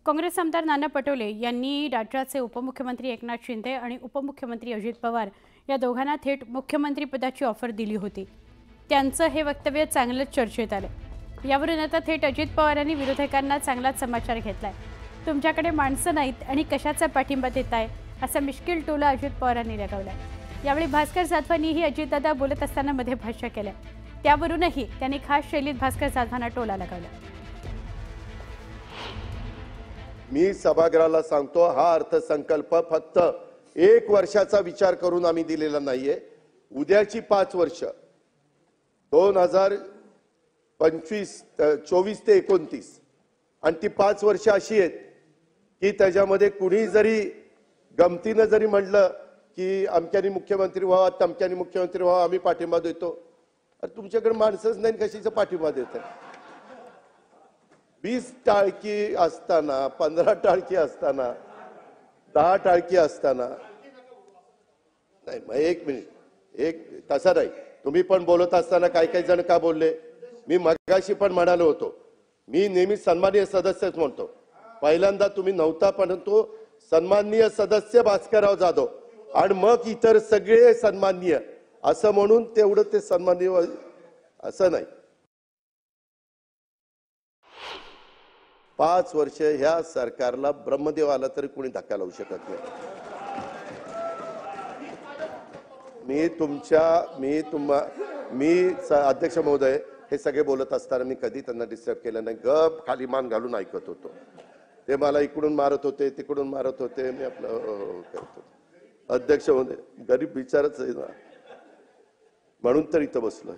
काँग्रेस आमदार नाना पटोले यांनी राज्याचे उपमुख्यमंत्री एकनाथ शिंदे आणि उपमुख्यमंत्री अजित पवार या दोघांना थेट मुख्यमंत्रीपदाची ऑफर दिली होती। त्यांचं हे वक्तव्य चांगलंच चर्चेत आलं। यावरून आता थेट अजित पवारांनी विरोधकांना चांगलाच समाचार घेतलाय। तुमच्याकडे माणसं नाहीत आणि कशाचा पाठिंबा देताय असा मिश्किल टोला अजित पवारांनी लगावलाय। यावेळी भास्कर जाधवांनीही अजितदादा बोलत असताना मध्ये भाष्य केलं। त्यावरूनही त्यांनी खास शैलीत भास्कर जाधवांना टोला लगावला। मी सभागृहाला सांगतो, हा अर्थसंकल्प फक्त 1 वर्षाचा विचार करून आम्ही दिलेला नाहीये। उद्याची 5 वर्ष 2025 24 ते 29 आणि ती 5 वर्ष अशी आहेत की त्याच्यामध्ये कुणी जरी गमतीनं जरी म्हटलं की अमक्यानी मुख्यमंत्री व्हावा, तमक्यानी मुख्यमंत्री व्हावा, आम्ही पाठिंबा देतो। अरे तुमच्याकडे माणसंच नाही, कशाचा पाठिंबा देताय? 20 टाळकी असताना, 15 टाळकी असताना, 10 टाळकी असताना नाही। मग एक मिनिट, तसा नाही। तुम्ही पण बोलत असताना काही जण का बोलले? मी मगाशी पण म्हणालो होतो, मी नेहमी सन्माननीय सदस्यच म्हणतो। पहिल्यांदा तुम्ही नव्हता, परंतु सन्माननीय सदस्य भास्करराव जाधव आणि मग इतर सगळे सन्माननीय असं म्हणून तेवढं ते सन्माननीय असं नाही। 5 वर्ष ह्या सरकारला ब्रह्मदेव आला तरी कोणी धक्का लावू शकत नाही। मी अध्यक्ष महोदय हे सगळे बोलत असताना मी कधी त्यांना डिस्टर्ब केलं नाही। गप खाली मान घालून ऐकत होतो। ते मला इकडून मारत होते, तिकडून मारत होते, मी आपलं करत होतो। अध्यक्ष महोदय गरीब विचारच आहे ना, म्हणून तर इथं बसलोय।